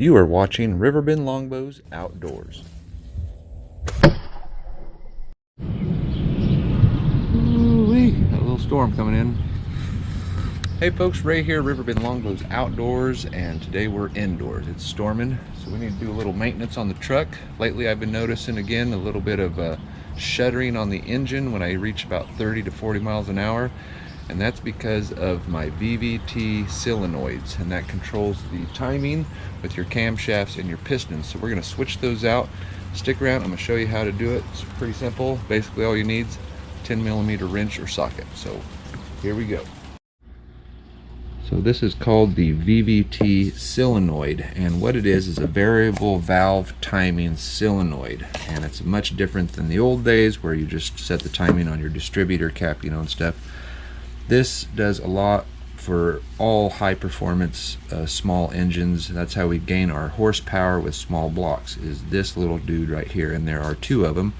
You are watching Riverbend Longbows Outdoors. Ooh-wee, got a little storm coming in. Hey folks, Ray here, Riverbend Longbows Outdoors, and today we're indoors. It's storming, so we need to do a little maintenance on the truck. Lately I've been noticing again a little bit of shuddering on the engine when I reach about 30 to 40 miles an hour. And that's because of my VVT solenoids, and that controls the timing with your camshafts and your pistons. So we're going to switch those out. Stick around, I'm going to show you how to do it. It's pretty simple. Basically all you need is a 10mm wrench or socket. So here we go. So this is called the VVT solenoid, and what it is a variable valve timing solenoid, and it's much different than the old days where you just set the timing on your distributor cap, and stuff. This does a lot for all high performance small engines. That's how we gain our horsepower with small blocks, is this little dude right here. And there are two of them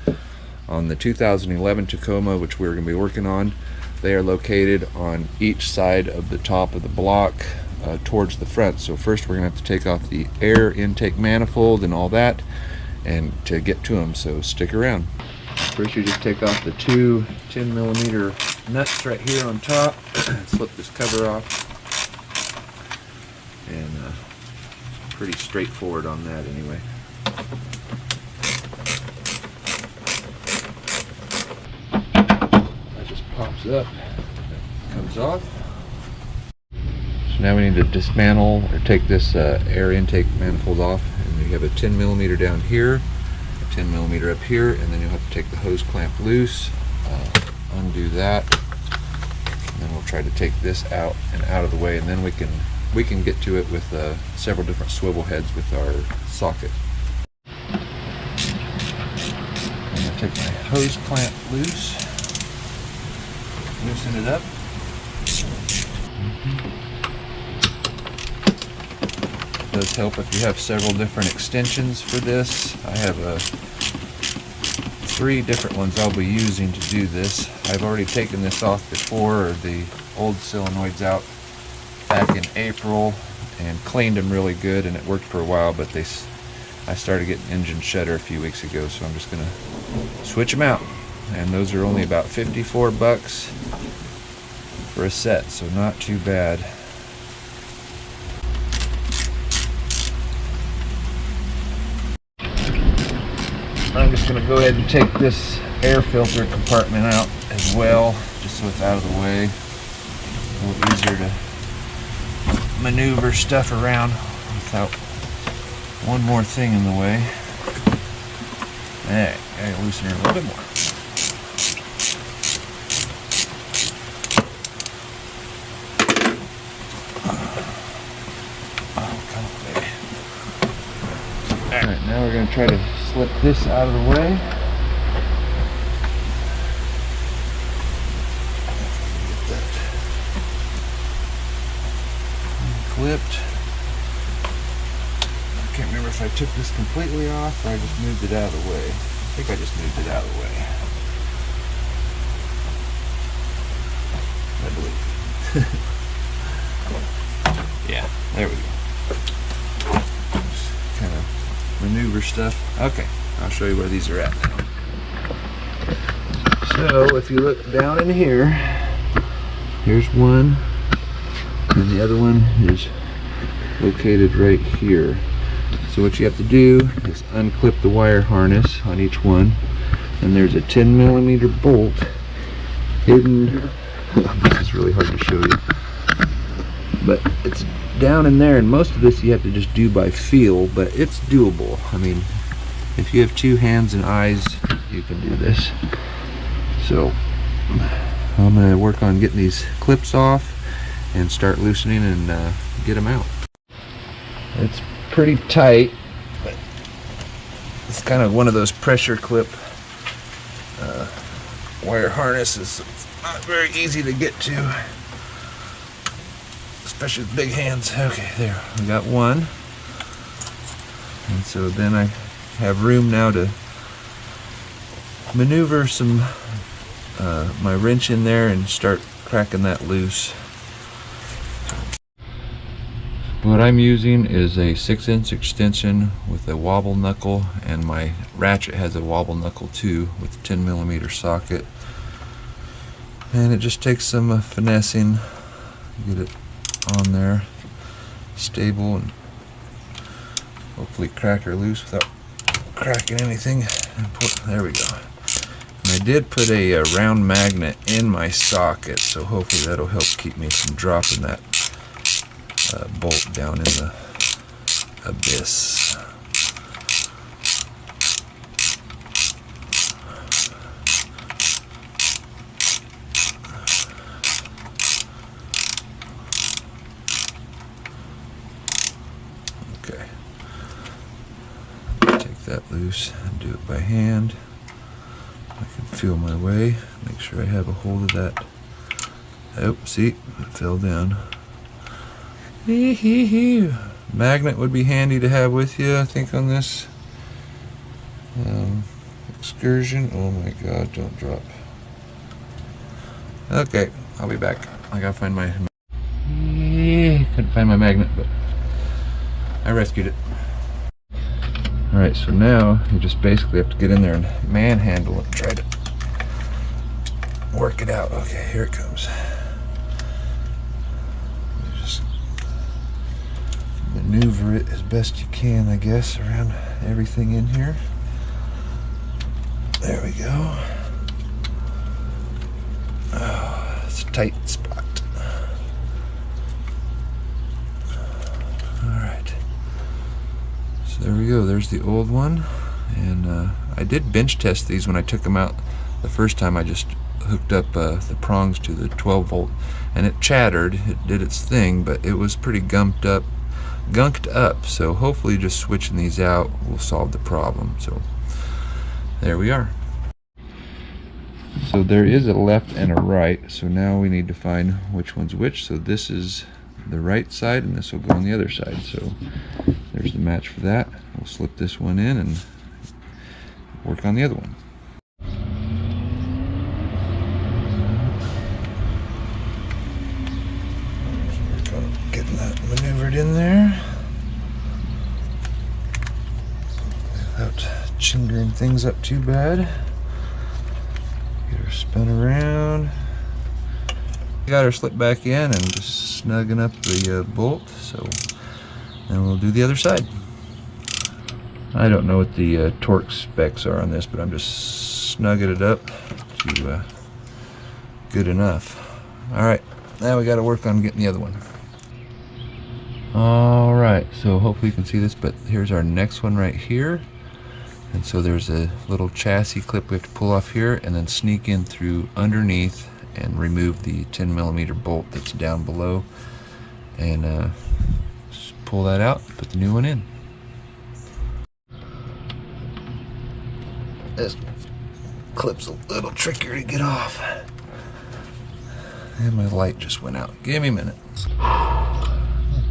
on the 2011 Tacoma, which we're going to be working on. They are located on each side of the top of the block towards the front. So first we're going to have to take off the air intake manifold and all that, and to get to them, so stick around. First you just take off the two 10mm nuts right here on top, slip this cover off, and pretty straightforward on that anyway. That just pops up, comes off. So now we need to dismantle or take this air intake manifold off, and we have a 10mm down here, 10mm up here, and then you'll have to take the hose clamp loose, undo that, and then we'll try to take this out and out of the way, and then we can get to it with several different swivel heads with our socket. I'm going to take my hose clamp loose, loosen it up. It does help if you have several different extensions for this. I have 3 different ones I'll be using to do this. I've already taken this off before, or the old solenoids out back in April, and cleaned them really good, and it worked for a while, but I started getting engine shudder a few weeks ago, so I'm just going to switch them out. And those are only about 54 bucks for a set, so not too bad. I'm just going to go ahead and take this air filter compartment out as well, just so it's out of the way. A little easier to maneuver stuff around without one more thing in the way. Alright, I gotta loosen her a little bit more. Oh, come on, baby. Alright, now we're going to try to slip this out of the way. Get that unclipped. I can't remember if I took this completely off or I just moved it out of the way. I think I just moved it out of the way. I believe. Yeah, there we go. Just kind of maneuver stuff. Okay, I'll show you where these are at now. So if you look down in here, here's one, and the other one is located right here. So what you have to do is unclip the wire harness on each one, and there's a 10mm bolt hidden. This is really hard to show you, but it's down in there, and most of this you have to just do by feel, but it's doable. I mean, if you have 2 hands and eyes, you can do this. So I'm going to work on getting these clips off and start loosening and get them out. It's pretty tight, but it's kind of one of those pressure clip wire harnesses. It's not very easy to get to, especially with big hands. Okay, there, we got one. And so then I have room now to maneuver some my wrench in there and start cracking that loose. what I'm using is a 6-inch extension with a wobble knuckle, and my ratchet has a wobble knuckle too with a 10mm socket. And it just takes some finessing to get it on there stable and hopefully crack her loose without cracking anything. There we go. And I did put a round magnet in my socket, so hopefully that'll help keep me from dropping that bolt down in the abyss. Okay. Take that loose and do it by hand. I can feel my way, make sure I have a hold of that. Oh, see, it fell down. Magnet would be handy to have with you, I think, on this excursion. Oh my god, don't drop. Okay, I'll be back. I gotta find my... couldn't find my magnet, but I rescued it. Alright, so now you just basically have to get in there and manhandle it and try to work it out. Okay, here it comes. Just maneuver it as best you can, I guess, around everything in here. There we go. Oh, it's a tight spot. Alright. So there we go, there's the old one. And I did bench test these when I took them out the first time. I just hooked up the prongs to the 12 volt and it chattered, it did its thing, but it was pretty gunked up, so hopefully just switching these out will solve the problem. So there we are. So there is a left and a right, so now we need to find which one's which. So this is the right side and this will go on the other side, so there's the match for that. We'll slip this one in and work on the other one. Just work on getting that maneuvered in there without chingering things up too bad. Get her spun around. Got her slipped back in and just snugging up the bolt, so then we'll do the other side. I don't know what the torque specs are on this, but I'm just snugging it up to good enough. Alright, now we got to work on getting the other one. Alright, so hopefully you can see this, but here's our next one right here. And so there's a little chassis clip we have to pull off here and then sneak in through underneath and remove the 10mm bolt that's down below, and just pull that out, put the new one in. This clip's a little trickier to get off. And my light just went out. Give me a minute.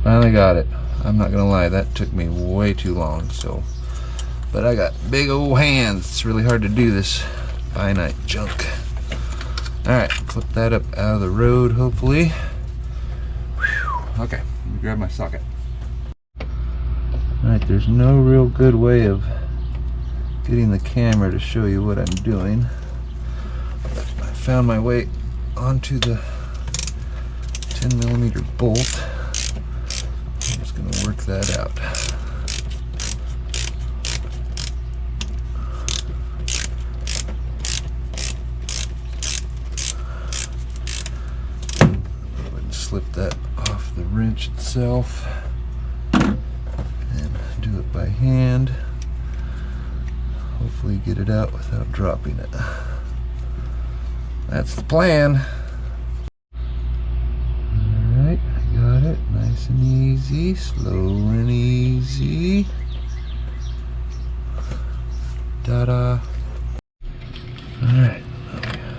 Finally got it. I'm not gonna lie, that took me way too long, so, but I got big old hands. It's really hard to do this finite junk. Alright, flip that up out of the road, hopefully. Whew. Okay, let me grab my socket. Alright, there's no real good way of getting the camera to show you what I'm doing. I found my way onto the 10mm bolt. I'm just going to work that out. Slip that off the wrench itself and do it by hand. Hopefully get it out without dropping it. That's the plan. Alright, I got it. Nice and easy, slow and easy. Ta-da. Alright,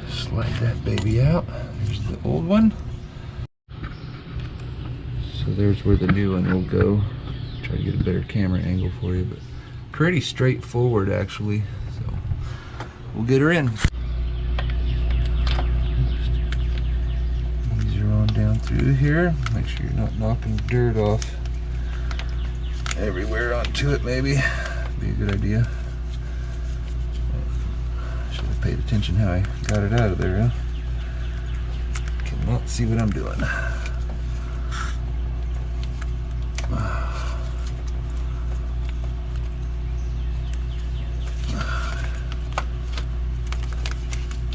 slide that baby out. There's the old one. So there's where the new one will go. Try to get a better camera angle for you, but pretty straightforward actually. So we'll get her in. Ease her on down through here. Make sure you're not knocking dirt off everywhere onto it, maybe. Be a good idea. Should have paid attention how I got it out of there, huh? Cannot see what I'm doing.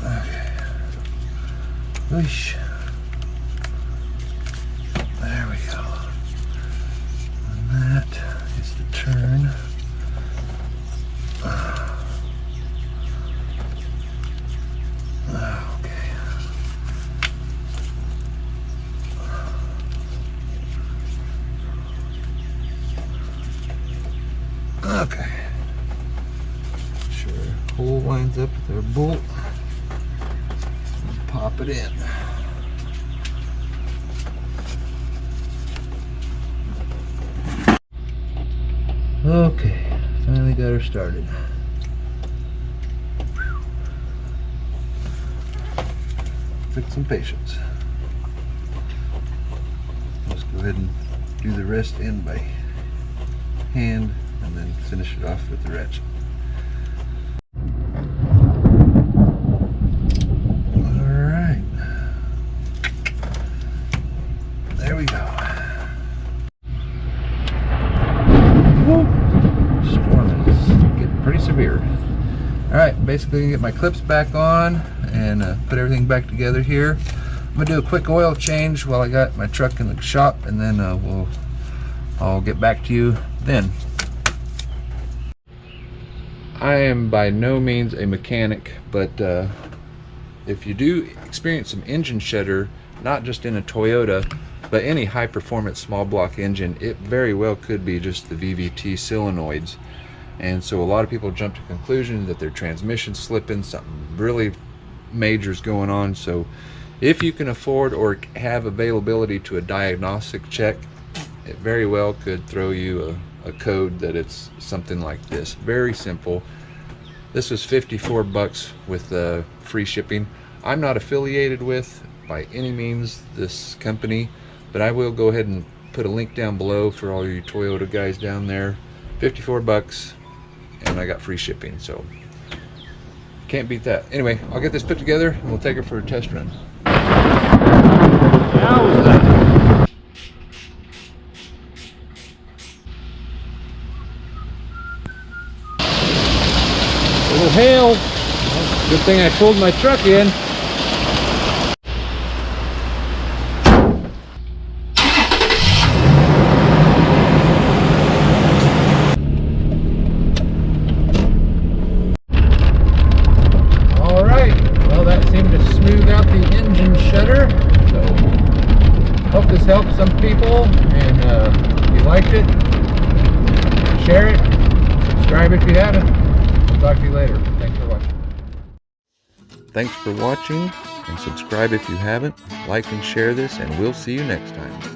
Okay. Whoosh. There we go. And that is the turn. Okay. Sure, hole lines up with our bolt. And pop it in. Okay, finally got her started. Took some patience. Let's go ahead and do the rest in by hand and then finish it off with the ratchet. Alright. There we go. Storm is getting pretty severe. Alright, basically gonna get my clips back on and put everything back together here. I'm gonna do a quick oil change while I got my truck in the shop, and then I'll get back to you then. I am by no means a mechanic, but if you do experience some engine shudder, not just in a Toyota, but any high performance small block engine, it very well could be just the VVT solenoids. And so a lot of people jump to the conclusion that their transmission's slipping, something really major is going on. So if you can afford or have availability to a diagnostic check, it very well could throw you a code that it's something like this. Very simple. This was 54 bucks with free shipping. I'm not affiliated with by any means this company, but I will go ahead and put a link down below for all you Toyota guys down there. 54 bucks and I got free shipping, so can't beat that. Anyway, I'll get this put together and we'll take it for a test run. Little hail. Well, good thing I pulled my truck in. All right. Well, that seemed to smooth out the engine shudder. So, hope this helped some people. And if you liked it, share it. Subscribe if you haven't. Talk to you later. Thanks for watching. Thanks for watching, and subscribe if you haven't. Like and share this, and we'll see you next time.